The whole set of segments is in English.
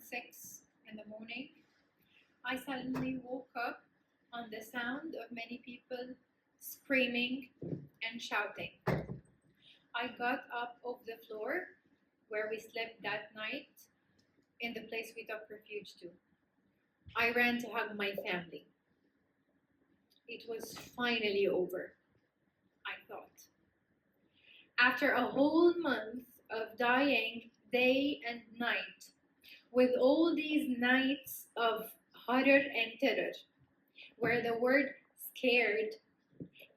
6 in the morning, I suddenly woke up on the sound of many people screaming and shouting. I got up off the floor where we slept that night in the place we took refuge to. I ran to hug my family. It was finally over, I thought. After a whole month of dying day and night, with all these nights of horror and terror, where the word scared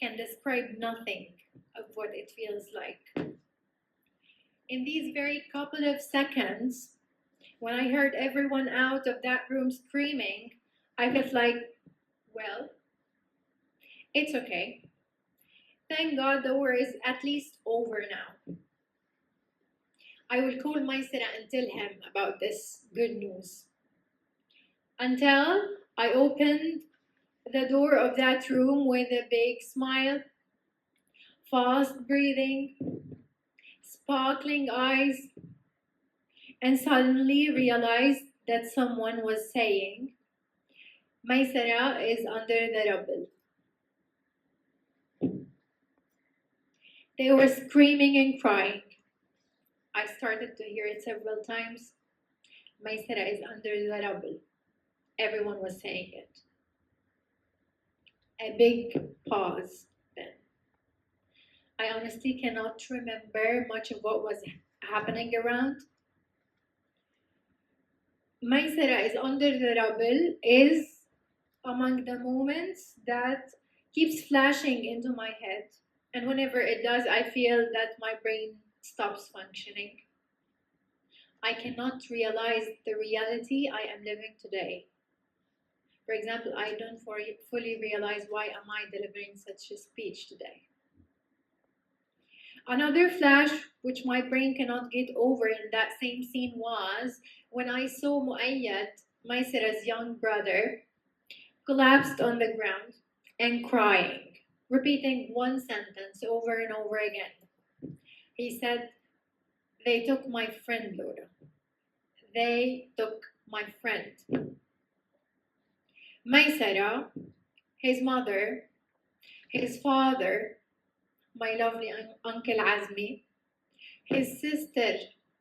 can describe nothing of what it feels like. In these very couple of seconds, when I heard everyone out of that room screaming, I felt like, well, it's okay. Thank God the war is at least over now. I will call Maisara and tell him about this good news. Until I opened the door of that room with a big smile, fast breathing, sparkling eyes, and suddenly realized that someone was saying, Maisara is under the rubble. They were screaming and crying. I started to hear it several times. Maisara is under the rubble. Everyone was saying it. A big pause then. I honestly cannot remember much of what was happening around. Maisara is under the rubble is among the moments that keeps flashing into my head. And whenever it does, I feel that my brain stops functioning. I cannot realize the reality I am living today. For example, I don't fully realize why am I delivering such a speech today. Another flash which my brain cannot get over in that same scene was when I saw Muayyad, Maisara's young brother, collapsed on the ground and crying, repeating one sentence over and over again. He said, "They took my friend, Laura. They took my friend." Maisara, his mother, his father, my lovely Uncle Azmi, his sister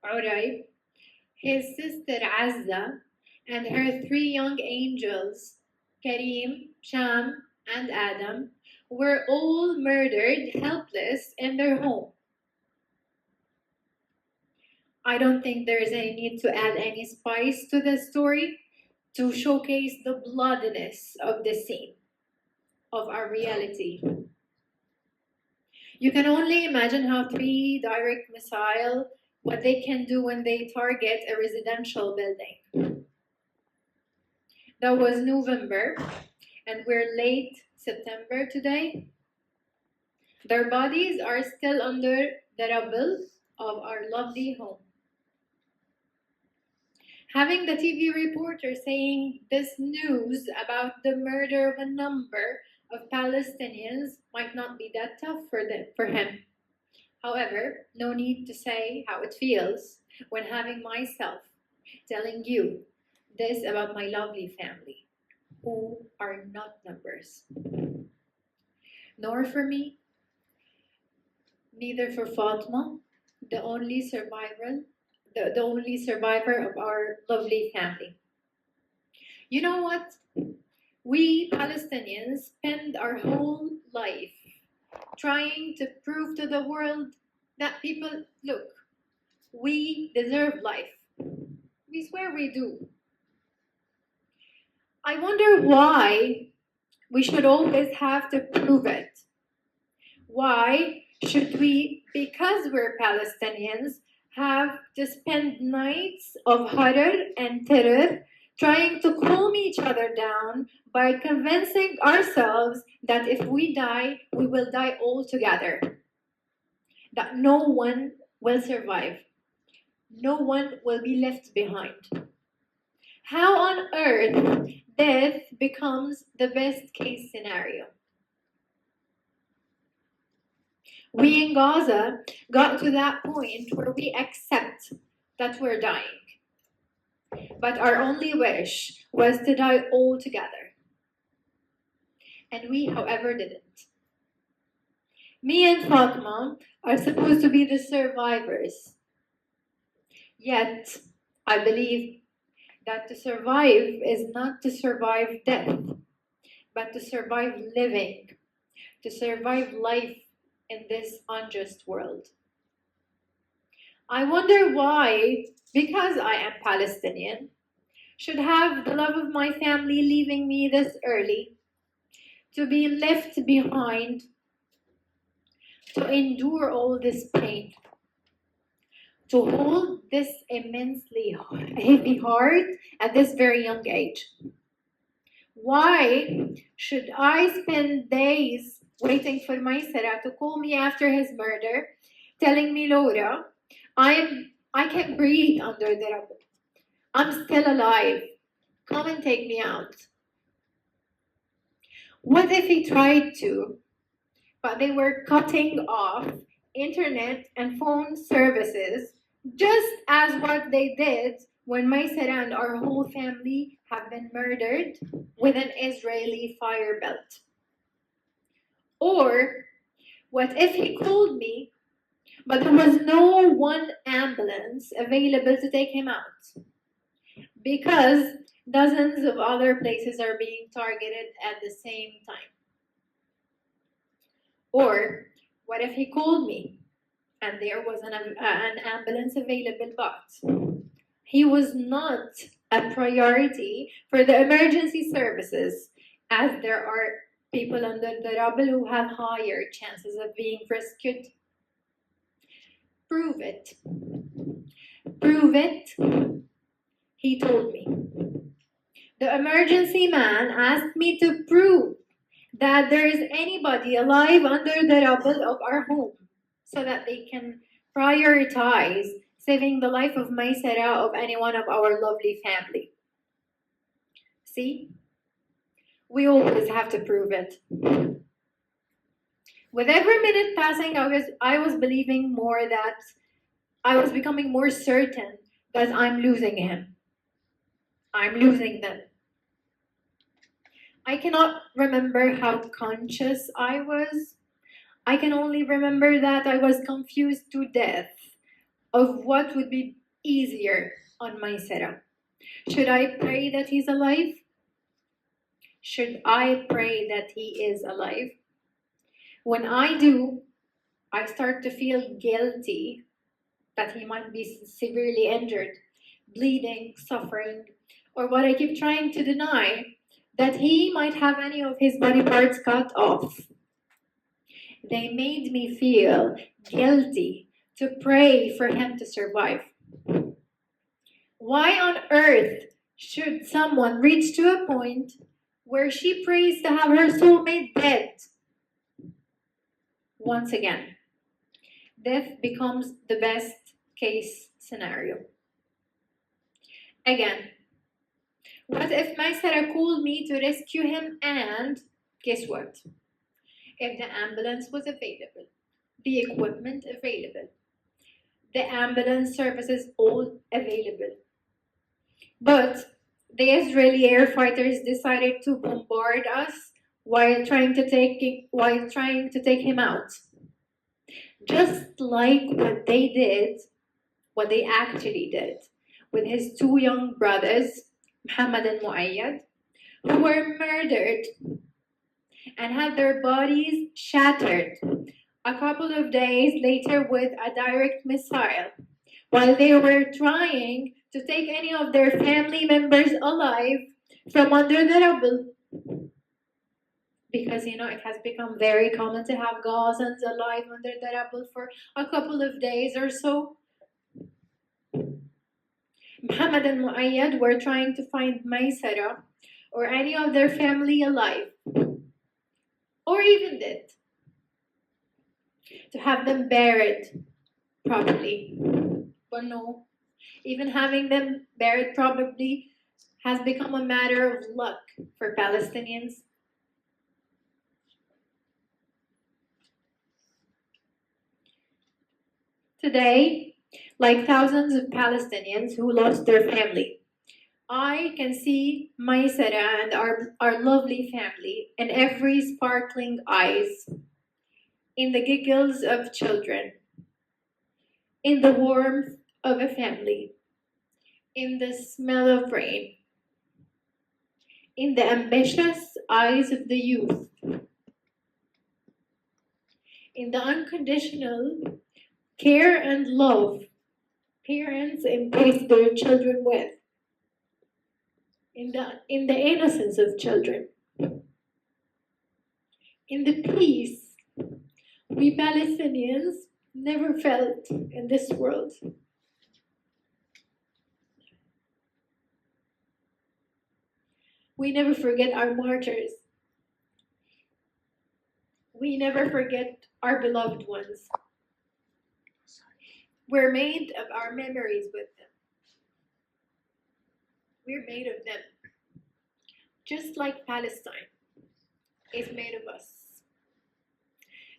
Urayb, his sister Azza, and her 3 young angels, Kareem, Sham, and Adam, were all murdered helpless in their home. I don't think there is any need to add any spice to the story to showcase the bloodiness of the scene, of our reality. You can only imagine how 3 direct missiles, what they can do when they target a residential building. That was November, and we're late September today. Their bodies are still under the rubble of our lovely home. Having the TV reporter saying this news about the murder of a number of Palestinians might not be that tough for him. However, no need to say how it feels when having myself telling you this about my lovely family, who are not numbers. Nor for me, neither for Fatma, the only survivor of our lovely family. You know what? We Palestinians spend our whole life trying to prove to the world that people, look, we deserve life. We swear we do. I wonder why we should always have to prove it. Why should we, because we're Palestinians, have to spend nights of horror and terror trying to calm each other down by convincing ourselves that if we die, we will die all together, that no one will survive, no one will be left behind? How on earth death becomes the best case scenario? We in Gaza got to that point where we accept that we're dying. But our only wish was to die all together. And we, however, didn't. Me and Fatma are supposed to be the survivors. Yet, I believe that to survive is not to survive death, but to survive living, to survive life in this unjust world. I wonder why, because I am Palestinian, should have the love of my family leaving me this early, to be left behind, to endure all this pain, to hold this immensely heavy heart at this very young age. Why should I spend days waiting for Maisara to call me after his murder, telling me, Laura, I can't breathe under the rubble. I'm still alive. Come and take me out. What if he tried to, but they were cutting off internet and phone services, just as what they did when Maisara and our whole family have been murdered with an Israeli fire belt? Or what if he called me, but there was no one ambulance available to take him out? Because dozens of other places are being targeted at the same time. Or what if he called me and there was an ambulance available, but he was not a priority for the emergency services, as there are people under the rubble who have higher chances of being rescued? Prove it. Prove it, he told me. The emergency man asked me to prove that there is anybody alive under the rubble of our home, so that they can prioritize saving the life of Maisara, of any one of our lovely family. See? We always have to prove it. With every minute passing, I was believing more that I was becoming more certain that I'm losing him. I'm losing them. I cannot remember how conscious I was. I can only remember that I was confused to death of what would be easier on Maisara. Should I pray that he's alive? Should I pray that he is alive? When I do, I start to feel guilty that he might be severely injured, bleeding, suffering, or what I keep trying to deny, that he might have any of his body parts cut off. They made me feel guilty to pray for him to survive. Why on earth should someone reach to a point where she prays to have her soulmate dead? Once again, death becomes the best case scenario. Again, what if Maisara called me to rescue him, and guess what? If the ambulance was available, the equipment available, the ambulance services all available, but the Israeli air fighters decided to bombard us while trying to take him out. Just like what they actually did with his two young brothers, Muhammad and Muayyad, who were murdered and had their bodies shattered a couple of days later with a direct missile, while they were trying to take any of their family members alive from under the rubble. Because, it has become very common to have Gazans alive under the rubble for a couple of days or so. Muhammad and Muayyad were trying to find Maisara or any of their family alive, or even dead, to have them buried properly. But no, even having them buried properly has become a matter of luck for Palestinians. Today, like thousands of Palestinians who lost their family, I can see Maisara and our lovely family in every sparkling eyes, in the giggles of children, in the warmth of a family, in the smell of rain, in the ambitious eyes of the youth, in the unconditional care and love parents embrace their children with, in the innocence of children, in the peace we Palestinians never felt in this world. We never forget our martyrs. We never forget our beloved ones. We're made of our memories with them. We're made of them. Just like Palestine is made of us.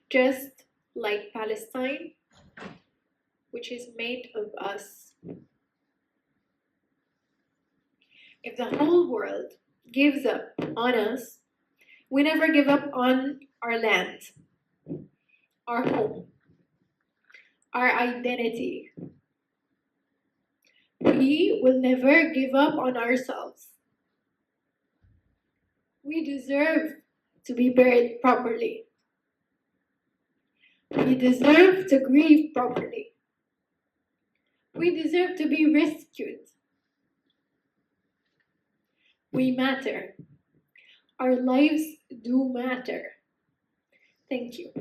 Just like Palestine, which is made of us. If the whole world gives up on us, we never give up on our land, our home, our identity. We will never give up on ourselves. We deserve to be buried properly. We deserve to grieve properly. We deserve to be rescued. We matter. Our lives do matter. Thank you.